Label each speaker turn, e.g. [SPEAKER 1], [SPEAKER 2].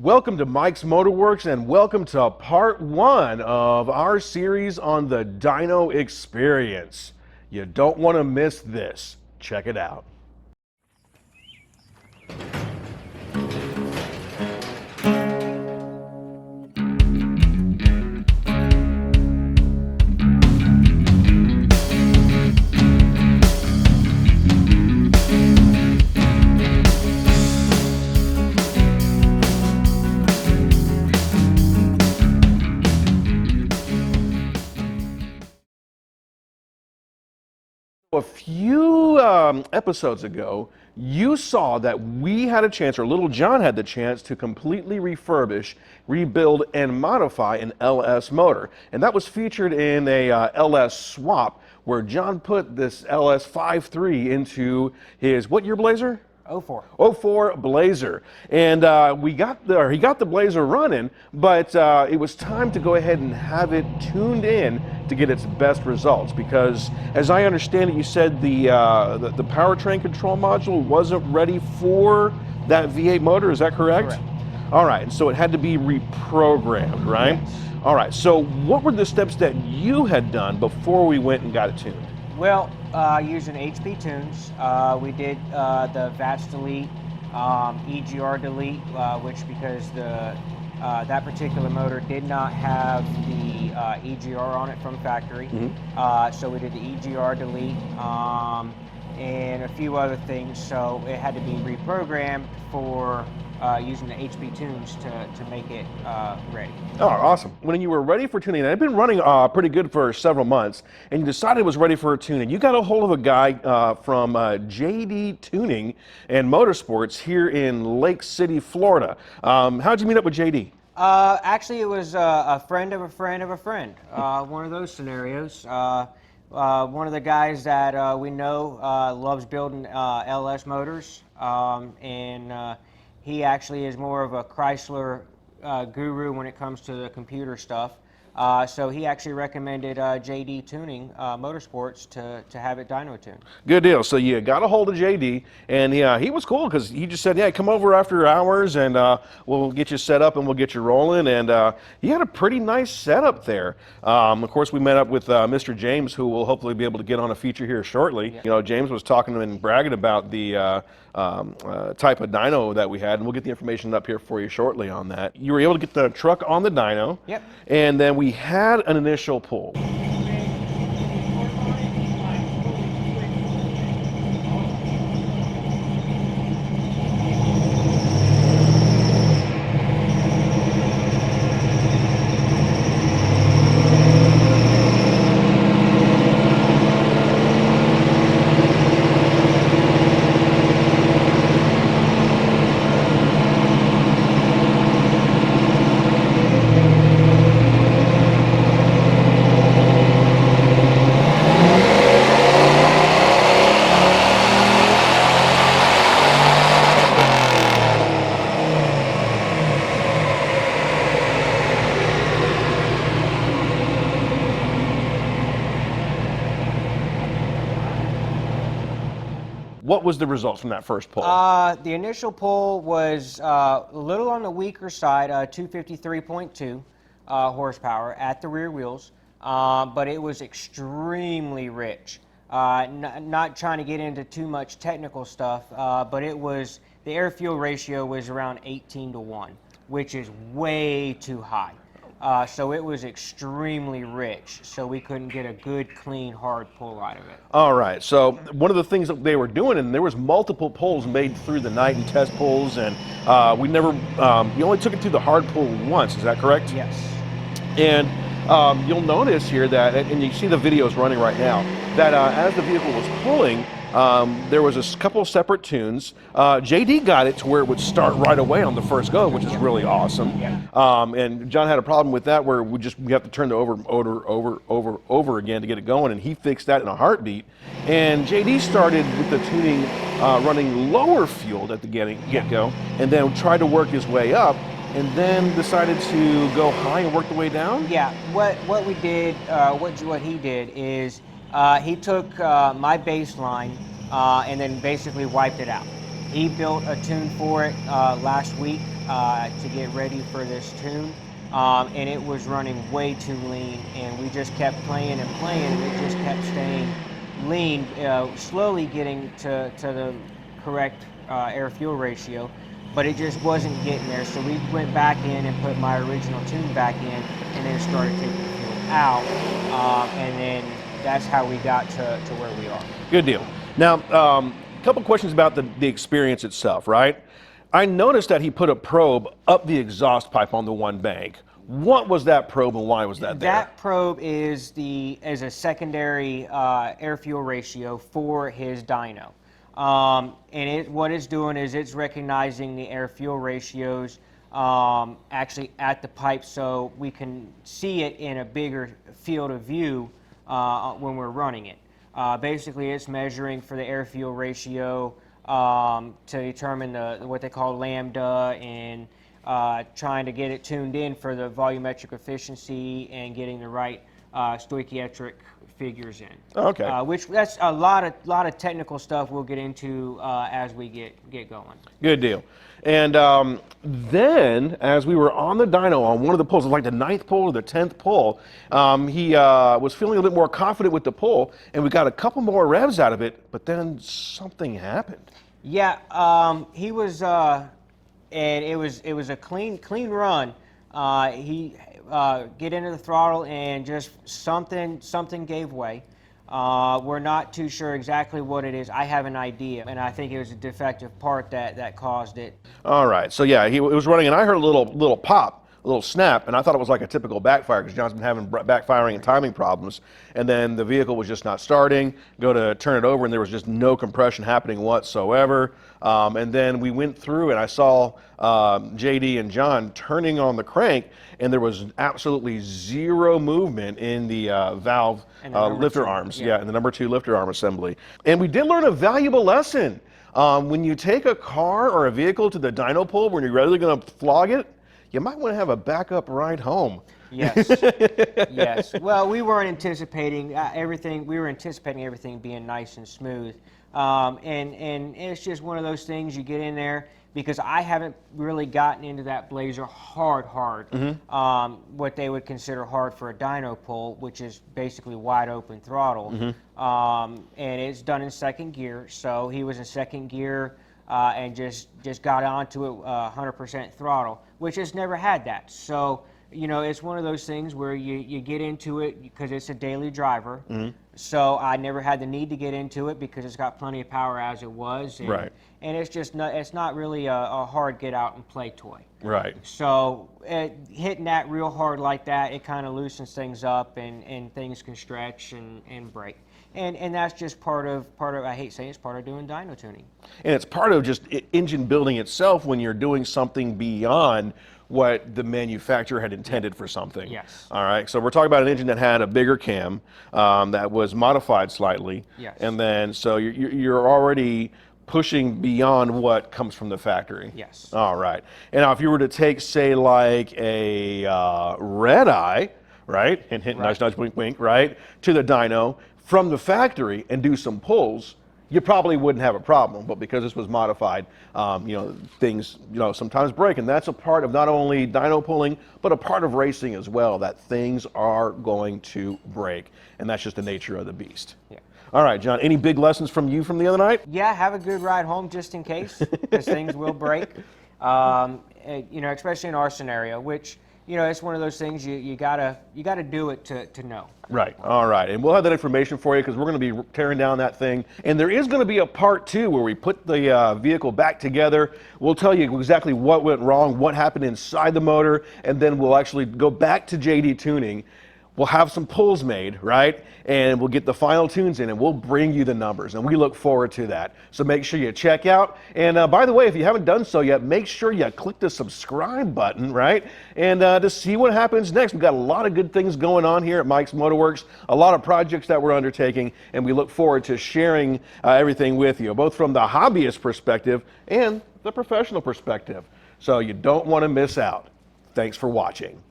[SPEAKER 1] Welcome to Mike's Motorworks and welcome to part one of our series on the Dyno experience. You don't want to miss this. Check it out. A few episodes ago, you saw that we had a chance, or Little John had the chance, to completely refurbish, rebuild, and modify an LS motor. And that was featured in a LS swap, where John put this LS 5.3 into his, what year Blazer?
[SPEAKER 2] 04.
[SPEAKER 1] 04 Blazer, and he got the Blazer running, but it was time to go ahead and have it tuned in to get its best results. Because, as I understand it, you said the powertrain control module wasn't ready for that V8 motor. Is that correct?
[SPEAKER 2] Correct.
[SPEAKER 1] All right, so it had to be reprogrammed, right?
[SPEAKER 2] Yes. All
[SPEAKER 1] right. So, what were the steps that you had done before we went and got it tuned?
[SPEAKER 2] Well, using HP tunes, we did the VATS delete, EGR delete, which because that particular motor did not have the EGR on it from factory. So we did the EGR delete and a few other things. So it had to be reprogrammed for using the HP tunes to make it ready.
[SPEAKER 1] Oh, awesome. When you were ready for tuning, it had been running pretty good for several months, and you decided it was ready for a tune. You got a hold of a guy from JD Tuning and Motorsports here in Lake City, Florida. How'd you meet up with JD?
[SPEAKER 2] Actually, it was a friend of a friend of a friend. One of those scenarios. One of the guys that we know loves building LS motors, and he actually is more of a Chrysler guru when it comes to the computer stuff. So he actually recommended JD Tuning Motorsports to have it dyno tuned. Good
[SPEAKER 1] deal. So you got a hold of JD, and he was cool because he just said, yeah, come over after hours and we'll get you set up and we'll get you rolling. And he had a pretty nice setup there. Of course, we met up with Mr. James, who will hopefully be able to get on a feature here shortly. Yeah. You know, James was talking to him and bragging about the type of dyno that we had, and we'll get the information up here for you shortly on that. You were able to get the truck on the dyno.
[SPEAKER 2] Yep.
[SPEAKER 1] And then we had an initial pull. What was the results from that first pull?
[SPEAKER 2] The initial pull was a little on the weaker side, 253.2 horsepower at the rear wheels, but it was extremely rich. Not trying to get into too much technical stuff, but it was, the air-fuel ratio was around 18:1, which is way too high. So it was extremely rich, so we couldn't get a good, clean, hard pull out of it.
[SPEAKER 1] All right, so one of the things that they were doing, and there was multiple pulls made through the night and test pulls, and we never, you only took it through the hard pull once, is that correct?
[SPEAKER 2] Yes.
[SPEAKER 1] And you'll notice here that, and you see the videos running right now, that as the vehicle was pulling, there was a couple of separate tunes. JD got it to where it would start right away on the first go, which is really awesome. And John had a problem with that where we have to turn the over again to get it going, and he fixed that in a heartbeat. And JD started with the tuning running lower fueled at the get-go, and then tried to work his way up, and then decided to go high and work the way down?
[SPEAKER 2] Yeah, what we did, what he did is he took my baseline and then basically wiped it out. He built a tune for it last week, to get ready for this tune. And it was running way too lean, and we just kept playing and playing, and it just kept staying lean, slowly getting to the correct air-fuel ratio, but it just wasn't getting there. So we went back in and put my original tune back in, and then started taking the fuel out, and then that's how we got to where we are.
[SPEAKER 1] Good deal. Now, a couple questions about the experience itself, right? I noticed that he put a probe up the exhaust pipe on the one bank. What was that probe and why was that there?
[SPEAKER 2] That probe is a secondary air-fuel ratio for his dyno. And what it's doing is it's recognizing the air-fuel ratios actually at the pipe, so we can see it in a bigger field of view when we're running it. Basically, it's measuring for the air-fuel ratio to determine what they call lambda, and trying to get it tuned in for the volumetric efficiency and getting the right stoichiometric figures in.
[SPEAKER 1] Okay.
[SPEAKER 2] Which that's a lot of technical stuff we'll get into as we get going.
[SPEAKER 1] Good deal. And then, as we were on the dyno on one of the pulls, it was like the 9th pull or the 10th pull, he was feeling a bit more confident with the pull, and we got a couple more revs out of it, but then something happened.
[SPEAKER 2] Yeah, he was, and it was a clean run. He get into the throttle and just something gave way. We're not too sure exactly what it is. I have an idea, and I think it was a defective part that caused it.
[SPEAKER 1] All right, so yeah, it was running, and I heard a little pop, a little snap, and I thought it was like a typical backfire because John's been having backfiring and timing problems, and then the vehicle was just not starting. Go to turn it over, and there was just no compression happening whatsoever. And then we went through, and I saw JD and John turning on the crank, and there was absolutely zero movement in the valve lifter arms. Yeah, in the number 2 lifter arm assembly. And we did learn a valuable lesson. When you take a car or a vehicle to the dyno pull when you're really going to flog it, you might want to have a backup ride home.
[SPEAKER 2] Yes. Yes. Well, we weren't anticipating everything. We were anticipating everything being nice and smooth. And it's just one of those things you get in there, because I haven't really gotten into that Blazer hard. Mm-hmm. What they would consider hard for a dyno pull, which is basically wide open throttle. Mm-hmm. And it's done in 2nd gear. So he was in 2nd gear and just got onto it 100% throttle, which has never had that. So, you know, it's one of those things where you get into it because it's a daily driver. Mm-hmm. So I never had the need to get into it because it's got plenty of power as it was. And,
[SPEAKER 1] right.
[SPEAKER 2] And it's not really a hard get out and play toy. Right. So hitting that real hard like that, it kind of loosens things up, and things can stretch and break. And that's just part of, I hate saying it's part of doing dyno tuning. And
[SPEAKER 1] it's part of just engine building itself when you're doing something beyond what the manufacturer had intended for something.
[SPEAKER 2] Yes.
[SPEAKER 1] All right, so we're talking about an engine that had a bigger cam that was modified slightly.
[SPEAKER 2] Yes.
[SPEAKER 1] And then, so you're already pushing beyond what comes from the factory.
[SPEAKER 2] Yes.
[SPEAKER 1] All right. And now if you were to take, say, like a red eye, right, and hit nudge, nudge, wink, wink, right, to the dyno from the factory and do some pulls, you probably wouldn't have a problem. But because this was modified, things, sometimes break. And that's a part of not only dyno pulling, but a part of racing as well, that things are going to break. And that's just the nature of the beast.
[SPEAKER 2] Yeah.
[SPEAKER 1] All right, John, any big lessons from you from the other night?
[SPEAKER 2] Yeah, have a good ride home just in case, because things will break. Especially in our scenario, which, it's one of those things you gotta do it to know.
[SPEAKER 1] Right. All right. And we'll have that information for you because we're going to be tearing down that thing. And there is going to be a part 2 where we put the vehicle back together. We'll tell you exactly what went wrong, what happened inside the motor, and then we'll actually go back to JD Tuning. We'll have some pulls made, right? And we'll get the final tunes in, and we'll bring you the numbers. And we look forward to that. So make sure you check out. And by the way, if you haven't done so yet, make sure you click the subscribe button, right? And to see what happens next. We've got a lot of good things going on here at Mike's Motorworks, a lot of projects that we're undertaking, and we look forward to sharing everything with you, both from the hobbyist perspective and the professional perspective. So you don't want to miss out. Thanks for watching.